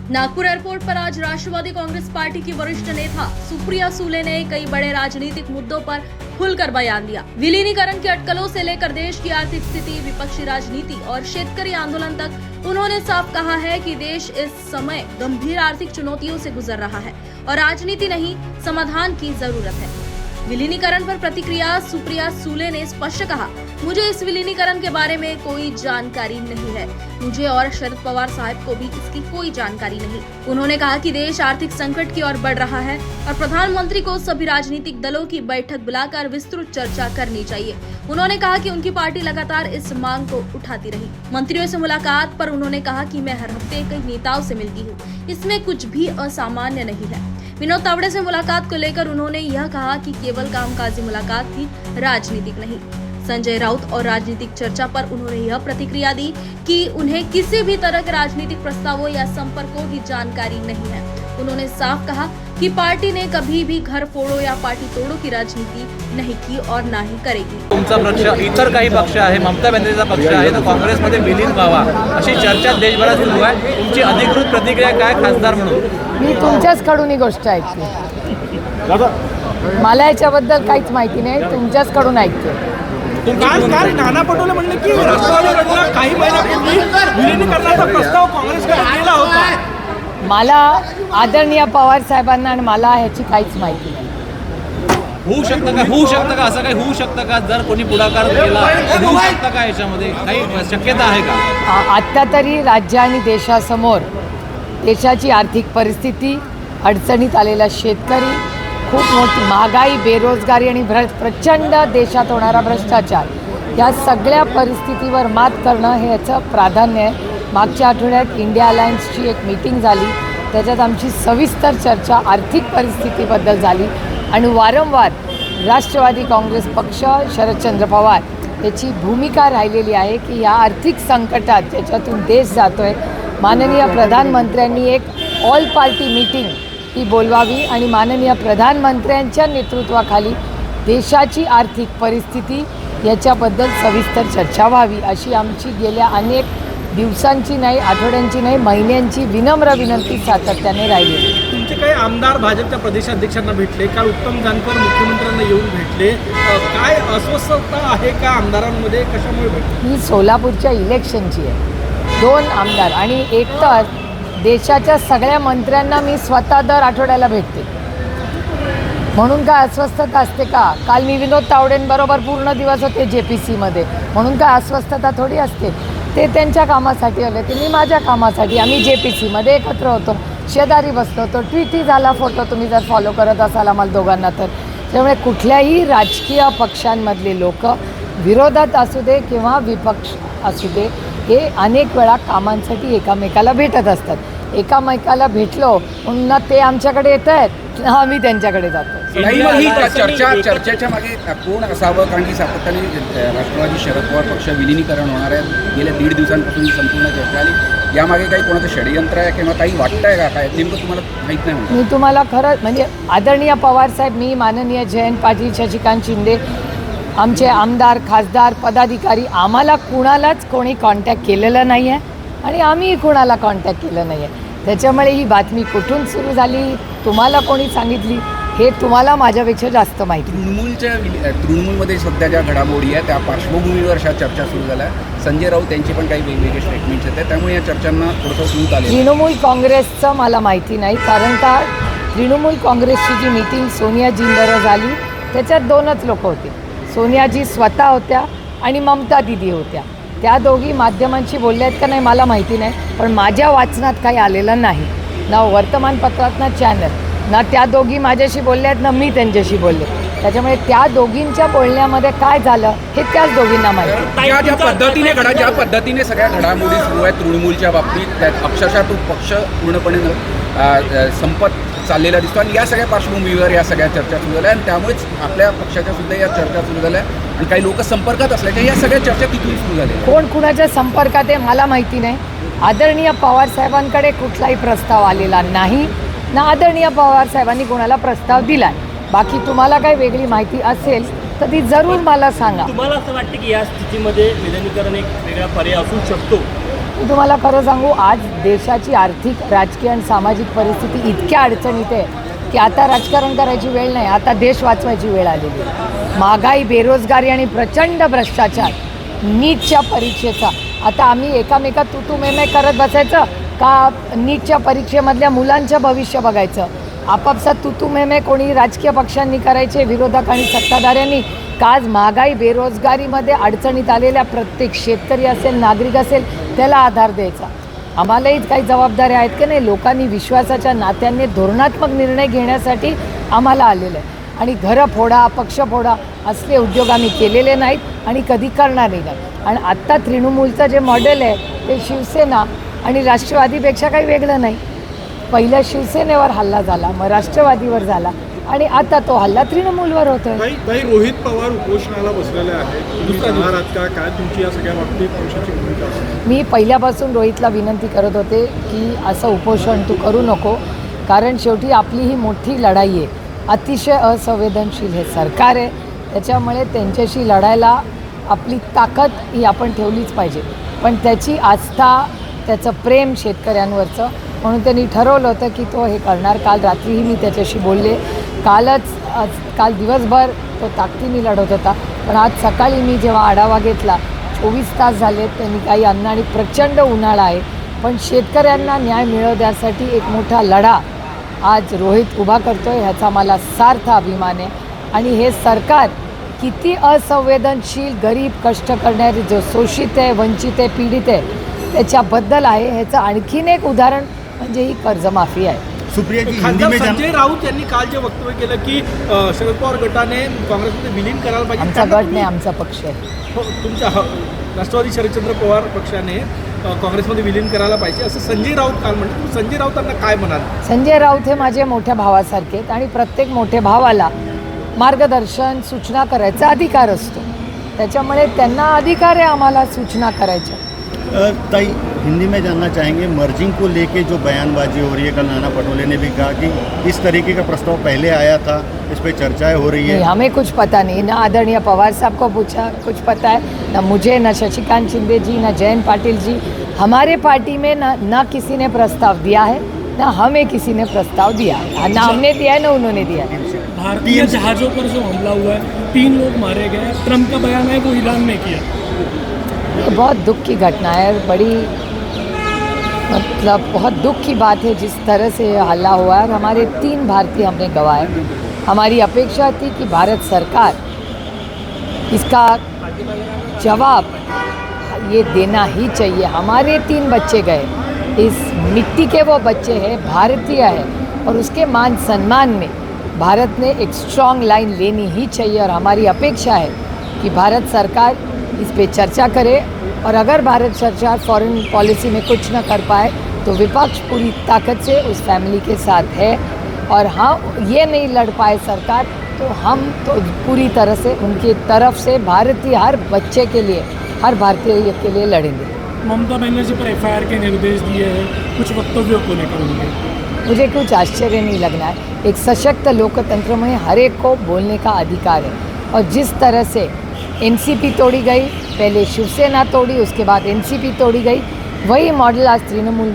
Nagpur airport पर आज Rashtrawadi Congress party की वरिष्ठ नेता सुप्रिया सुले ने कई बड़े राजनीतिक मुद्दों पर खुलकर बयान दिया। विलीनीकरण की अटकलों से लेकर देश की आर्थिक स्थिति, विपक्षी राजनीति और शेतकरी आंदोलन तक उन्होंने साफ कहा है कि देश इस समय गंभीर आर्थिक चुनौतियों से गुजर रहा है और राजनीति नहीं, समाधान की जरूरत है। विलीनीकरण पर प्रतिक्रिया सुप्रिया सुले ने स्पष्ट कहा, मुझे इस विलीनीकरण के बारे में कोई जानकारी नहीं है। मुझे और शरद पवार साहब को भी इसकी कोई जानकारी नहीं। उन्होंने कहा कि देश आर्थिक संकट की ओर बढ़ रहा है और प्रधानमंत्री को सभी राजनीतिक दलों की बैठक बुलाकर विस्तृत चर्चा करनी चाहिए। उन्होंने कहा कि उनकी पार्टी लगातार इस मांग को उठाती रही। मंत्रियों से मुलाकात पर उन्होंने कहा कि मैं हर हफ्ते कई नेताओं से मिलती हूँ, इसमें कुछ भी असामान्य नहीं है। विनोद तावड़े से मुलाकात को लेकर उन्होंने यह कहा कि केवल कामकाजी मुलाकात थी, राजनीतिक नहीं। संजय राउत और राजनीतिक चर्चा पर उन्होंने यह प्रतिक्रिया दी कि उन्हें किसी भी तरह के राजनीतिक प्रस्तावों या संपर्कों की जानकारी नहीं है। उन्होंने साफ कहा कि पार्टी ने कभी भी घर फोड़ो या पार्टी तोड़ो की राजनीति नहीं की और ना ही करेगी। तुमचा पक्ष, इतर काही पक्ष आहे, ममता बॅनर्जीचा पक्ष आहे, तो काँग्रेसमध्ये विलीन व्हावा अशी चर्चा देशभरात सुरू आहे। तुमची अधिकृत प्रतिक्रिया काय खासदार म्हणून? मी तुमच्याचकडून ही गोष्ट ऐकली। मला याच्याबद्दल काहीच माहिती नाही, तुमच्याचकडून ऐकते। काल नाना पटोले म्हणले की राष्ट्रवादीकडून काही महिन्यापूर्वी विलीनीकरणाचा प्रस्ताव काँग्रेसकडे गेला होता। मला आदरणीय पवार साहेबांना आणि मला ह्याची काहीच माहिती नाही। होऊ शकतं का असं काही होऊ शकतं का? जर कोणी पुढाकार केला होऊ शकतं का? याच्यामध्ये काही शक्यता आहे का? आत्ता तरी राज्य आणि देशासमोर देशाची आर्थिक परिस्थिती, अडचणीत आलेला शेतकरी, खूप मोठी महागाई, बेरोजगारी आणि प्रचंड देशात होणारा भ्रष्टाचार, या सगळ्या परिस्थितीवर मात करणं हे याचं प्राधान्य आहे। मागच्या आठवड्यात इंडिया अलायन्सची एक मीटिंग झाली, त्याच्यात आमची सविस्तर चर्चा आर्थिक परिस्थितीबद्दल झाली आणि वारंवार राष्ट्रवादी काँग्रेस पक्ष, शरदचंद्र पवार याची भूमिका राहिलेली आहे की या आर्थिक संकटात ज्याच्यातून देश जातोय, माननीय प्रधानमंत्र्यांनी एक ऑल पार्टी मीटिंग ही बोलवावी आणि माननीय प्रधानमंत्र्यांच्या नेतृत्वाखाली देशाची आर्थिक परिस्थिती याच्याबद्दल सविस्तर चर्चा व्हावी अशी आमची गेल्या अनेक दिवसांची नाही, आठवड्यांची नाही, महिन्यांची विनम्र विनंती सातत्याने राहिली। तुमचे काही आमदार भाजपच्या प्रदेशाध्यक्षांना भेटले, काल उत्तम जानकर मुख्यमंत्र्यांना येऊन भेटले, काय अस्वस्थता आहे का आमदारांमध्ये, कशामुळे भेटले? ही सोलापूरच्या इलेक्शनची आहे। 2 आमदार आणि एक तर देशाच्या सगळ्या मंत्र्यांना मी स्वतः दर आठवड्याला भेटते, म्हणून काय अस्वस्थता असते का? काल मी विनोद तावडेंबरोबर पूर्ण दिवस होते JPCमध्ये, म्हणून काय अस्वस्थता थोडी असते? ते त्यांच्या कामासाठी आले, ते मी माझ्या कामासाठी। आम्ही JPCमध्ये एकत्र होतो, शेजारी बसलो होतो, ट्विटही झाला फोटो, तुम्ही जर फॉलो करत असाल आम्हाला दोघांना तर। त्यामुळे कुठल्याही राजकीय पक्षांमधले लोक, विरोधात असू दे किंवा विपक्ष असू दे, हे अनेक वेळा कामांसाठी एकामेकाला भेटत असतात। एकामेकाला भेटलो पुन्हा ते आमच्याकडे येत आहेत, आम्ही त्यांच्याकडे जातो। ही चर्चेच्या मागे कोण असावं? कारण की सातत्याने राष्ट्रवादी शरद पवार पक्ष विलीनीकरण होणार आहे, गेल्या 1.5 दिवसांपासून संपूर्ण चर्चा आली। यामागे काही कोणाचं षडयंत्र आहे किंवा काही वाटतंय का? काय नेमकं तुम्हाला माहीत नाही? मी तुम्हाला खरं म्हणजे आदरणीय पवार साहेब, मी माननीय जयंत पाटील, शशिकांत शिंदे, आमचे आमदार, खासदार, पदाधिकारी, आम्हाला कुणालाच कोणी कॉन्टॅक्ट केलेलं नाही आहे आणि आम्हीही कुणाला कॉन्टॅक्ट केलं नाही आहे। त्याच्यामुळे ही बातमी कुठून सुरू झाली, तुम्हाला कोणी सांगितली, हे तुम्हाला माझ्यापेक्षा जास्त माहिती। तृणमूलमध्ये सध्या ज्या घडामोडी आहेत त्या पार्श्वभूमीवर अशा चर्चा सुरू झाल्या। संजय राऊत त्यांचे पण काही वेगवेगळे स्टेटमेंट्स आहेत, त्यामुळे या चर्चांना थोडंसं सूत आले। तृणमूल काँग्रेसचं मला माहिती नाही, कारण का तृणमूल काँग्रेसची जी मीटिंग सोनियाजींबरोबर झाली त्याच्यात 2च लोक होते, सोनियाजी स्वतः होत्या आणि ममता दिदी होत्या। त्या दोघी माध्यमांशी बोलल्या आहेत का नाही मला माहिती नाही, पण माझ्या वाचनात काही आलेलं नाही, ना वर्तमानपत्रात ना चॅनल, ना त्या दोघी माझ्याशी बोलल्या आहेत ना मी त्यांच्याशी बोलले। त्याच्यामुळे त्या दोघींच्या बोलण्यामध्ये काय झालं हे त्याच दोघींना माहिती। ज्या पद्धतीने सगळ्या घडामोडी सुरू आहेत तृणमूलच्या बाबतीत, त्यात अक्षरशः तो पक्ष पूर्णपणे संपत चाललेला दिसतो आणि या सगळ्या पार्श्वभूमीवर या सगळ्या चर्चा सुरू झाल्या आणि त्यामुळेच आपल्या पक्षाच्या सुद्धा या चर्चा सुरू झाल्या आणि काही लोक संपर्कात असल्याच्या या सगळ्या चर्चा तिथून सुरू झाल्या। कोण कुणाच्या संपर्कात आहे मला माहिती नाही। आदरणीय पवार साहेबांकडे कुठलाही प्रस्ताव आलेला नाही ना आदरणीय पवार साहेबांनी कोणाला प्रस्ताव दिला। बाकी तुम्हाला काही वेगळी माहिती असेल तर ती जरूर मला सांगा। तुम्हाला असं वाटतं की या स्थितीमध्ये विलीनीकरण एक वेगळा पर्याय असू शकतो? मी तुम्हाला खरं सांगू, आज देशाची आर्थिक, राजकीय आणि सामाजिक परिस्थिती इतक्या अडचणीत आहे की आता राजकारण करायची वेळ नाही, आता देश वाचवायची वेळ आलेली आहे. महागाई, बेरोजगारी आणि प्रचंड भ्रष्टाचार, नीटच्या परीक्षेचा आता आम्ही एकामेकात तू मे करत बसायचं का नीटच्या परीक्षेमधल्या मुलांचं भविष्य बघायचं? आपापसात तू मे कोणी राजकीय पक्षांनी करायचे, विरोधक आणि सत्ताधाऱ्यांनी का आज महागाई, बेरोजगारीमध्ये अडचणीत आलेल्या प्रत्येक शेतकरी असेल, नागरिक असेल, त्याला आधार द्यायचा. आम्हालाही काही जबाबदाऱ्या आहेत की नाही. लोकांनी विश्वासाच्या नात्याने धोरणात्मक निर्णय घेण्यासाठी आम्हाला आलेलं आहे आणि घरं फोडा, पक्ष फोडा असले उद्योग आम्ही केलेले नाहीत आणि कधी करणारही नाही. आणि आत्ता तृणमूलचं जे मॉडेल आहे ते शिवसेना आणि राष्ट्रवादीपेक्षा काही वेगळं नाही. पहिल्या शिवसेनेवर हल्ला झाला, मग राष्ट्रवादीवर झाला आणि आता तो हल्ला तृणमूलवर होतोय. काही रोहित पवार उपोषणाला बसलेले आहेत. दुसरा दिवस काय तुमची या सगळ्या बाबतीत पक्षाची भूमिका असेल? मी पहिल्यापासून रोहितला विनंती करत होते की असं उपोषण तू करू नको, कारण शेवटी आपली ही मोठी लढाई आहे. अतिशय असंवेदनशील हे सरकार आहे, त्याच्यामुळे त्यांच्याशी लढायला आपली ताकद ही आपण ठेवलीच पाहिजे. पण त्याची आस्था, त्याचं प्रेम शेतकऱ्यांवरचं, म्हणून त्यांनी ठरवलं होतं की तो हे करणार. काल रात्रीही मी त्याच्याशी बोलले. काल दिवसभर तो ताकदीने लढत होता, पण आज सकाळी मी जेव्हा आढावा घेतला, 24 तास झाले, त्यांनी काही अन्न आणि प्रचंड उन्हाळा आहे, पण शेतकऱ्यांना न्याय मिळवण्यासाठी एक मोठा लढा आज रोहित उभा करतोय, ह्याचा मला सार्थ अभिमान आहे. आणि हे सरकार किती असंवेदनशील, गरीब, कष्ट करणारे, जो शोषित आहे, वंचित आहे, पीडित आहे, त्याच्याबद्दल आहे. ह्याचं आणखीन एक उदाहरण म्हणजे ही कर्जमाफी आहे. खासदार संजय राऊत यांनी काल जे वक्तव्य केलं की शरद पवार गटाने काँग्रेसमध्ये विलीन करायला पाहिजे. आमचा गट नाही, आमचा पक्ष आहे. तुमच्या राष्ट्रवादी शरदचंद्र पवार पक्षाने काँग्रेसमध्ये विलीन करायला पाहिजे असं संजय राऊत काल म्हणले. तुम्ही संजय राऊतांना काय म्हणाल? संजय राऊत हे माझे मोठ्या भावासारखे आहेत आणि प्रत्येक मोठ्या भावाला मार्गदर्शन, सूचना करायचा अधिकार असतो, त्याच्यामुळे त्यांना अधिकार आहे आम्हाला सूचना करायच्या. ताई, हिंदी में जानना चाहेंगे, मर्जिंग को लेके जो बयानबाजी हो रही है, कल नाना पटोले ने भी कहा कि इस तरीके का प्रस्ताव पहले आया था, इस पे चर्चाएं हो रही है. हमें कुछ पता नहीं, ना आदरणीय पवार साहब को पूछा कुछ पता है, ना मुझे, ना शशिकांत शिंदे जी, ना जयंत पाटिल जी. हमारे पार्टी में ना किसी ने प्रस्ताव दिया है, ना हमें किसी ने प्रस्ताव दिया है, ना हमने दिया है, ना उन्होंने दिया है. भारतीय जहाज़ों पर जो हमला हुआ है, 3 लोग मारे गए, ट्रंप का बयान है वो ईरान ने किया. ये बहुत दुख की घटना है, बड़ी मतलब बहुत दुख की बात है जिस तरह से ये हल्ला हुआ है. और हमारे 3 भारतीय हमने गंवाए. हमारी अपेक्षा थी कि भारत सरकार इसका जवाब ये देना ही चाहिए. हमारे 3 बच्चे गए, इस मिट्टी के वो बच्चे हैं, भारतीय हैं, और उसके मान सम्मान में भारत ने एक स्ट्रॉन्ग लाइन लेनी ही चाहिए. और हमारी अपेक्षा है कि भारत सरकार इस पे चर्चा करे, और अगर भारत सरकार फॉरेन पॉलिसी में कुछ न कर पाए तो विपक्ष पूरी ताकत से उस फैमिली के साथ है. और हाँ, ये नहीं लड़ पाए सरकार तो हम तो पूरी तरह से उनकी तरफ से भारतीय हर बच्चे के लिए, हर भारतीय के लिए लड़ेंगे. ममता बनर्जी पर FIR के निर्देश दिए हैं, कुछ वक्तव्यों को लेकर उनके. मुझे कुछ आश्चर्य नहीं लगना है. एक सशक्त लोकतंत्र में हर एक को बोलने का अधिकार है, और जिस तरह से NCP तोड़ी गई, पहले शिवसेना तोड़ी, उसके बाद NCP तोड़ी गई, वही मॉडल आज तृणमूल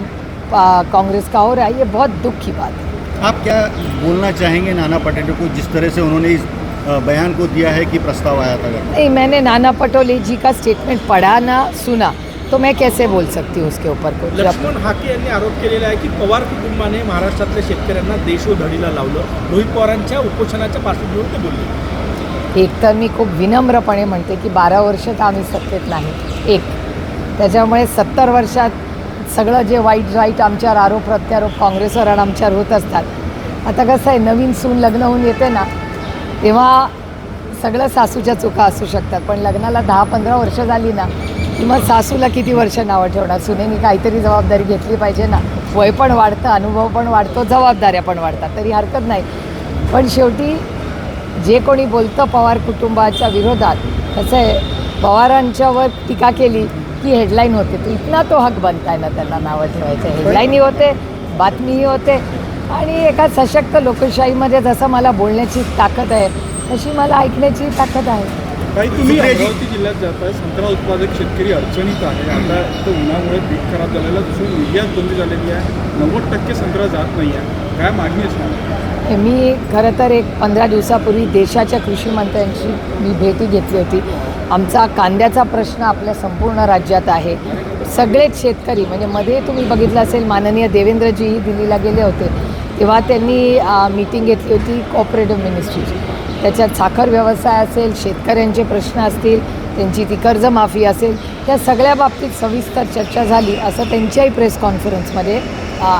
कांग्रेस का हो रहा है. ये बहुत दुख की बात है. आप क्या बोलना चाहेंगे नाना पटेले को, जिस तरह से उन्होंने इस बयान को दिया है कि प्रस्ताव आया था? नहीं, मैंने नाना पटोले जी का स्टेटमेंट पढ़ा ना सुना, तो मैं कैसे बोल सकती हूँ उसके ऊपर कुछ. लक्ष्मण हाके यांनी आरोप केलेला आहे की पवार कुटुंबाने महाराष्ट्रातल्या शेतकऱ्यांना देशोधडीला लावलं. रोहित पवारांच्या उपोषणाच्या पार्श्वभूमीवर ते बोलले. एक तर मी खूप विनम्रपणे म्हणते की 12 वर्ष तर आम्ही सत्तेत नाही, एक त्याच्यामुळे 70 वर्षात सगळं जे वाईट आमच्यावर आरोप प्रत्यारोप काँग्रेसवर आणि आमच्यावर होत असतात. आता कसं आहे, नवीन सून लग्न होऊन येते ना, तेव्हा सगळं सासूच्या चुका असू शकतात, पण लग्नाला 10-15 वर्ष झाली ना की मग सासूला किती वर्ष नावं ठेवणार. सुनेनी काहीतरी जबाबदारी घेतली पाहिजे ना. वय पण वाढतं, अनुभव पण वाढतो, जबाबदाऱ्या पण वाढतात, तरी हरकत नाही. पण शेवटी जे कोणी बोलतं पवार कुटुंबाच्या विरोधात, कसं आहे, पवारांच्यावर टीका केली की हेडलाईन होते. तो इतना तो हक बनताय ना त्यांना नावं ठेवायचं. हेडलाईनही होते, बातमीही होते. आणि एका सशक्त लोकशाहीमध्ये जसं मला बोलण्याची ताकद आहे, तशी मला ऐकण्याची ताकद आहे. काही तुम्ही अमरावती जिल्ह्यात जाताय, संत्रा उत्पादक शेतकरी अडचणीत आहे. आता तो उन्हामुळे पीक खराब झालेलं, दुसरी निर्यात बंदी झालेली आहे, 90% संत्रा जात नाही आहे. काय मागणी असणार? मी खरं तर एक 15 दिवसापूर्वी देशाच्या कृषी मंत्र्यांची मी भेटी घेतली होती. आमचा कांद्याचा प्रश्न आपल्या संपूर्ण राज्यात आहे. सगळेच शेतकरी म्हणजे मध्ये तुम्ही बघितलं असेल माननीय देवेंद्रजीही दिल्लीला गेले होते, तेव्हा त्यांनी मीटिंग घेतली होती कोऑपरेटिव्ह मिनिस्ट्रीची. त्याच्यात साखर व्यवसाय असेल, शेतकऱ्यांचे प्रश्न असतील, त्यांची ती कर्जमाफी असेल, त्या सगळ्या बाबतीत सविस्तर चर्चा झाली असं त्यांच्याही प्रेस कॉन्फरन्समध्ये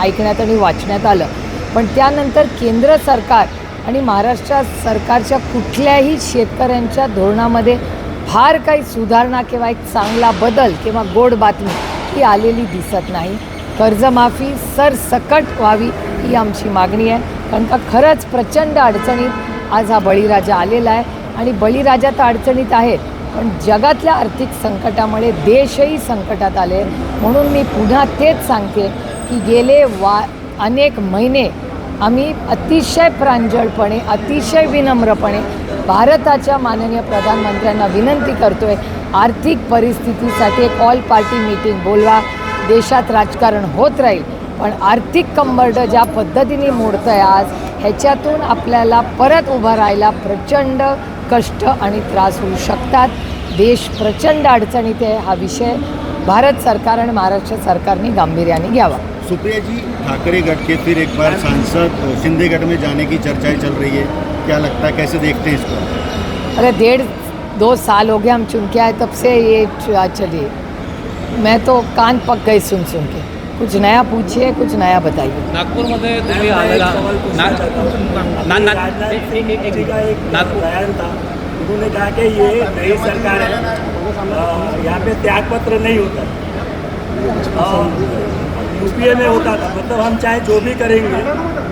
ऐकण्यात आणि वाचण्यात आलं. पण त्यानंतर केंद्र सरकार आणि महाराष्ट्र सरकारच्या कुठल्याही शेतकऱ्यांच्या धोरणामध्ये फार काही सुधारणा किंवा एक चांगला बदल किंवा गोड बातमी ही आलेली दिसत नाही. कर्जमाफी सरसकट व्हावी ही आमची मागणी आहे. कारण का खरंच प्रचंड अडचणीत आज हा बळीराजा आलेला आहे आणि बळीराजा तर अडचणीत आहेत, पण जगातल्या आर्थिक संकटामुळे देशही संकटात आले. म्हणून मी पुन्हा तेच सांगते की गेले अनेक महिने आम्ही अतिशय प्रांजळपणे, अतिशय विनम्रपणे भारताच्या माननीय प्रधानमंत्र्यांना विनंती करतोय, आर्थिक परिस्थितीसाठी एक ऑल पार्टी मीटिंग बोलवा. देशात राजकारण होत राहील, पण आर्थिक कंबरडं ज्या पद्धतीने मोडतं आहे आज, ह्याच्यातून आपल्याला परत उभं राहायला प्रचंड कष्ट आणि त्रास होऊ शकतात. देश प्रचंड अडचणीत आहे. हा विषय भारत सरकार आणि महाराष्ट्र सरकारने गांभीर्याने घ्यावा. सुप्रिया जी, ठाकरे गट के फिर एक बार सांसद शिंदे गट में जाने की चर्चाएं चल रही है, क्या लगता है, कैसे देखते हैं इसको? अरे 1.5-2 साल हो गए हम चुन के आए, तब से ये चलिए मैं तो कान पक गई सुन के. कुछ नया पूछिए, कुछ नया बताइए. नागपूरमध्ये तुम्ही आलेला बयान था, उन्होंने कहा कि ये नई सरकार है, यहाँ पे त्यागपत्र नहीं होता, यूपीए में होता था. मतलब हम चाहे जो भी करेंगे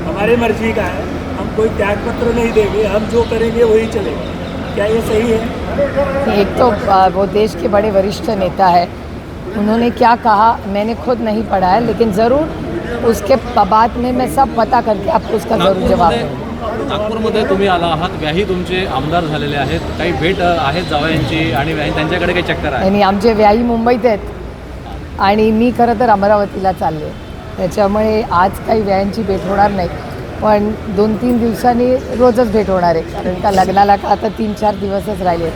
हमारी मर्जी का है, हम कोई त्यागपत्र नहीं देंगे, हम जो करेंगे वही चलेगा. क्या ये सही है? एक तो वो देश के बड़े वरिष्ठ नेता है, उन्होंने क्या कहा मैंने खुद नहीं पढ़ा है, लेकिन ज़रूर उसके बाद में मैं सब पता करके आपको उसका ज़रूर जवाब दूँगी. नागपूरमध्ये तुम्ही आला आहात, व्याही तुमचे आमदार झालेले आहेत, काही भेट आहेत जावयांची आणि व्याही त्यांच्याकडे काही चक्कर आहे? आणि आमचे व्याही मुंबईत आहेत आणि मी खरं तर अमरावतीला चालले, त्याच्यामुळे आज काही व्यायांची भेट होणार नाही, पण 2-3 दिवसांनी रोजच भेट होणार आहे. कारण का लग्नाला का आता 3-4 दिवसच राहिले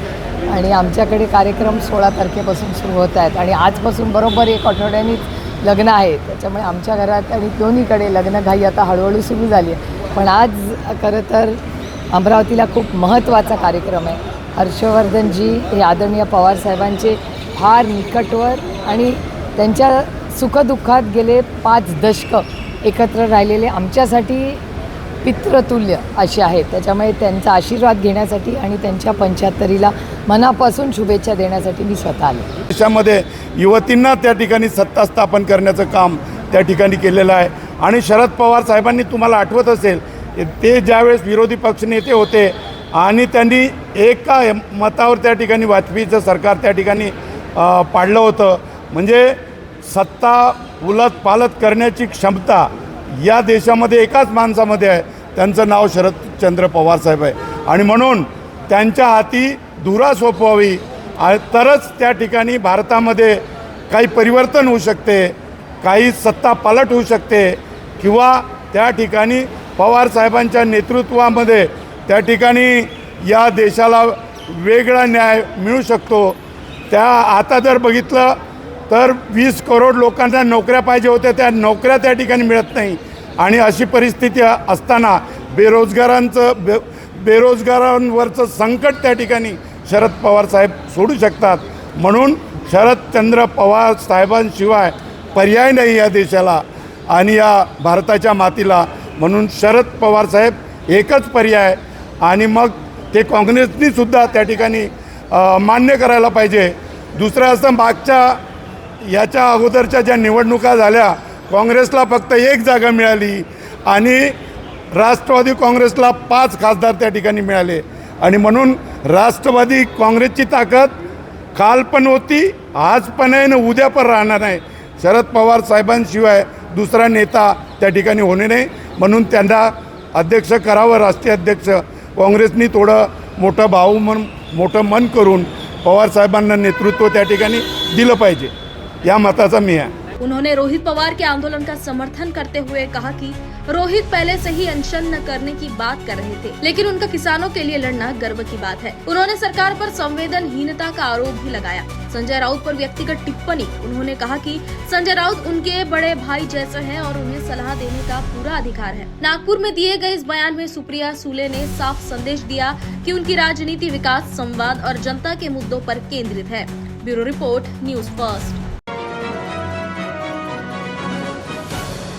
आणि आमच्याकडे कार्यक्रम 16 तारखेपासून सुरू होत आहेत आणि आजपासून बरोबर 1 आठवड्यानीच लग्न आहे. त्याच्यामुळे आमच्या घरात आणि दोन्हीकडे लग्नघाई आता हळूहळू सुरू झाली आहे. पण आज खरं तर अमरावतीला खूप महत्त्वाचा कार्यक्रम आहे. हर्षवर्धनजी हे आदरणीय पवारसाहेबांचे फार निकटवर आणि त्यांच्या सुखदुःखात गेले 5 दशकं एकत्र राहिलेले आमच्यासाठी पितृतुल्य असे आहेत. त्याच्यामुळे त्यांचा आशीर्वाद घेण्यासाठी आणि त्यांच्या 75रीला मनापासून शुभेच्छा देण्यासाठी मी स्वतः आले. देशामध्ये युवतींना त्या ठिकाणी सत्ता स्थापन करण्याचं काम त्या ठिकाणी केलेलं आहे. आणि शरद पवार साहेबांनी, तुम्हाला आठवत असेल, ते ज्यावेळेस विरोधी पक्षनेते होते आणि त्यांनी एका मतावर त्या ठिकाणी वाजपेयीचं सरकार त्या ठिकाणी पाडलं होतं. म्हणजे सत्ता उलटपालट करण्याची क्षमता या देशामध्ये एकाच माणसामध्ये आहे, त्यांचं नाव शरदचंद्र पवार साहेब आहे. आणि म्हणून त्यांच्या हाती धुरा सोपवावी, तरच त्या ठिकाणी भारतामध्ये काही परिवर्तन होऊ शकते, काही सत्ता पालट होऊ शकते किंवा त्या ठिकाणी पवार साहेबांच्या नेतृत्वामध्ये त्या ठिकाणी या देशाला वेगळा न्याय मिळू शकतो. त्या आता जर बघितलं तर 20 करोड लोकांना नोकऱ्या पाहिजे होत्या, त्या नोकऱ्या त्या ठिकाणी मिळत नाही. आणि अशी परिस्थिती असताना बेरोजगारांवरचं संकट त्या ठिकाणी शरद पवार साहेब सोडू शकतात. म्हणून शरदचंद्र पवार साहेबांशिवाय पर्याय नाही या देशाला आणि या भारताच्या मातीला. म्हणून शरद पवार साहेब एकच पर्याय. आणि मग ते काँग्रेसनीसुद्धा त्या ठिकाणी मान्य करायला पाहिजे. दुसरं असं, मागच्या याच्या अगोदरच्या ज्या निवडणुका झाल्या, काँग्रेसला फक्त 1 जागा मिळाली आणि राष्ट्रवादी काँग्रेसला 5 खासदार त्या ठिकाणी मिळाले. आणि म्हणून राष्ट्रवादी काँग्रेसची ताकद काल पण होती, आज पण आहे आणि उद्या पण राहणार नाही. शरद पवार साहेबांशिवाय दुसरा नेता त्या ठिकाणी होणे नाही. म्हणून त्यांना अध्यक्ष करावं, राष्ट्रीय अध्यक्ष. काँग्रेसनी थोडं मोठं भाऊ म्हणून मोठं मन करून पवारसाहेबांना नेतृत्व त्या ठिकाणी दिलं पाहिजे, या मताचा मी आहे. उन्होंने रोहित पवार के आंदोलन का समर्थन करते हुए कहा कि रोहित पहले से ही अनशन न करने की बात कर रहे थे, लेकिन उनका किसानों के लिए लड़ना गर्व की बात है. उन्होंने सरकार पर संवेदनहीनता का आरोप भी लगाया. संजय राउत पर व्यक्तिगत टिप्पणी. उन्होंने कहा कि संजय राउत उनके बड़े भाई जैसे हैं और उन्हें सलाह देने का पूरा अधिकार है. नागपुर में दिए गए इस बयान में सुप्रिया सुले ने साफ संदेश दिया कि उनकी राजनीति विकास, संवाद और जनता के मुद्दों पर केंद्रित है. Bureau report, news first.